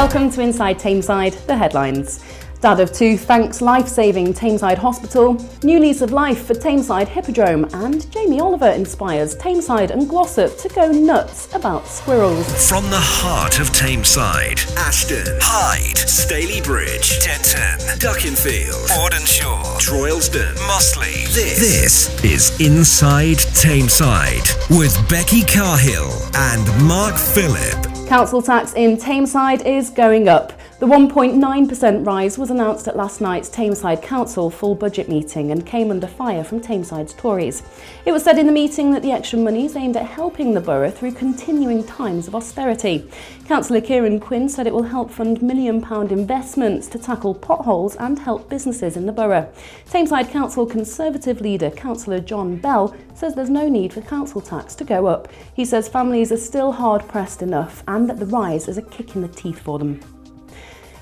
Welcome to Inside Tameside, the headlines. Dad of two thanks life-saving Tameside Hospital, new lease of life for Tameside Hippodrome, and Jamie Oliver inspires Tameside and Glossop to go nuts about squirrels. From the heart of Tameside, Ashton, Hyde, Staley Bridge, Denton, Duckenfield, Bordenshaw, Droylsden, Mossley. This is Inside Tameside with Becky Cahill and Mark Phillip. Council tax in Tameside is going up. The 1.9% rise was announced at last night's Tameside Council full budget meeting and came under fire from Tameside's Tories. It was said in the meeting that the extra money is aimed at helping the borough through continuing times of austerity. Councillor Kieran Quinn said it will help fund £1 million investments to tackle potholes and help businesses in the borough. Tameside Council Conservative leader Councillor John Bell says there's no need for council tax to go up. He says families are still hard pressed enough and that the rise is a kick in the teeth for them.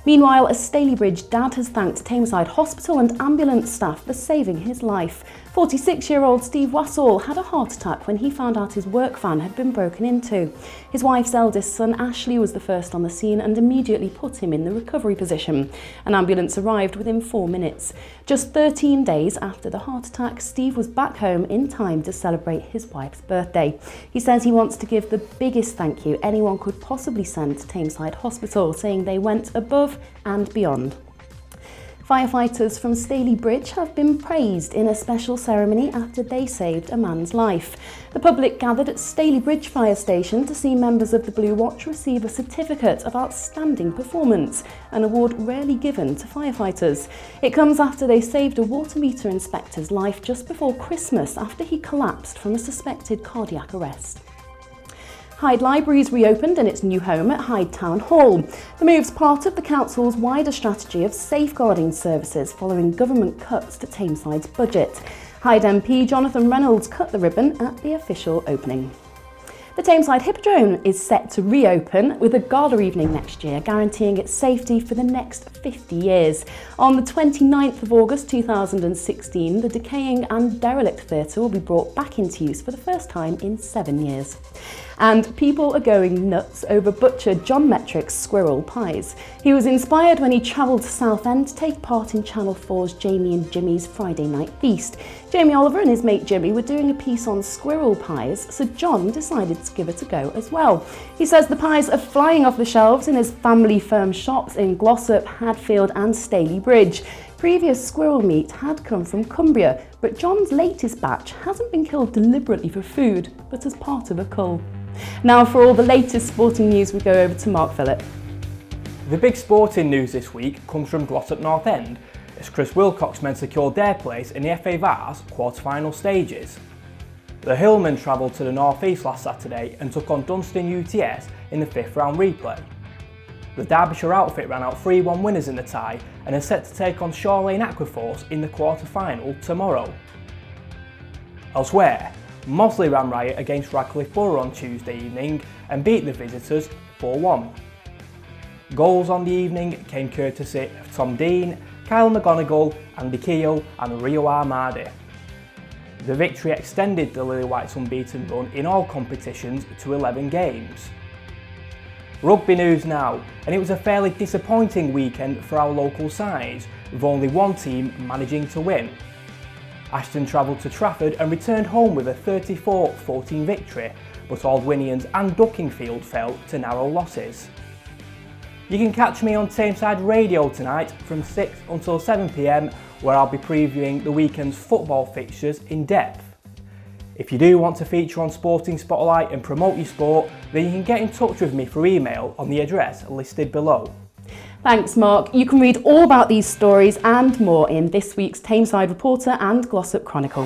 Meanwhile, a Staley Bridge dad has thanked Tameside Hospital and ambulance staff for saving his life. 46-year-old Steve Wassall had a heart attack when he found out his work van had been broken into. His wife's eldest son, Ashley, was the first on the scene and immediately put him in the recovery position. An ambulance arrived within 4 minutes. Just 13 days after the heart attack, Steve was back home in time to celebrate his wife's birthday. He says he wants to give the biggest thank you anyone could possibly send to Tameside Hospital, saying they went above and beyond. Firefighters from Staley Bridge have been praised in a special ceremony after they saved a man's life. The public gathered at Staley Bridge Fire Station to see members of the Blue Watch receive a certificate of outstanding performance, an award rarely given to firefighters. It comes after they saved a water meter inspector's life just before Christmas after he collapsed from a suspected cardiac arrest. Hyde Library's reopened in its new home at Hyde Town Hall. The move's part of the council's wider strategy of safeguarding services following government cuts to Tameside's budget. Hyde MP Jonathan Reynolds cut the ribbon at the official opening. The Tameside Hippodrome is set to reopen with a gala evening next year, guaranteeing its safety for the next 50 years. On the 29th of August 2016, the decaying and derelict theatre will be brought back into use for the first time in 7 years. And people are going nuts over butcher John Metrick's squirrel pies. He was inspired when he travelled to Southend to take part in Channel 4's Jamie and Jimmy's Friday night feast. Jamie Oliver and his mate Jimmy were doing a piece on squirrel pies, so John decided to give it a go as well. He says the pies are flying off the shelves in his family firm shops in Glossop, Hadfield and Staley Bridge. Previous squirrel meat had come from Cumbria, but John's latest batch hasn't been killed deliberately for food, but as part of a cull. Now for all the latest sporting news, we go over to Mark Phillip. The big sporting news this week comes from Glossop North End, as Chris Wilcox men secured their place in the FA Vars quarter-final stages. The Hillmen travelled to the North East last Saturday and took on Dunstan UTS in the 5th round replay. The Derbyshire outfit ran out 3-1 winners in the tie and are set to take on Shore Lane Aquaforce in the quarter-final tomorrow. Elsewhere, Mossley ran riot against Radcliffe Borough on Tuesday evening and beat the visitors 4-1. Goals on the evening came courtesy of Tom Dean, Kyle McGonigal, Andy Cahill and Rio Armadi. The victory extended the Lily White's unbeaten run in all competitions to 11 games. Rugby news now, and it was a fairly disappointing weekend for our local sides, with only one team managing to win. Ashton travelled to Trafford and returned home with a 34-14 victory, but Aldwinians and Duckingfield fell to narrow losses. You can catch me on Tameside Radio tonight from 6 until 7 PM, where I'll be previewing the weekend's football fixtures in depth. If you do want to feature on Sporting Spotlight and promote your sport, then you can get in touch with me through email on the address listed below. Thanks Mark. You can read all about these stories and more in this week's Tameside Reporter and Glossop Chronicle.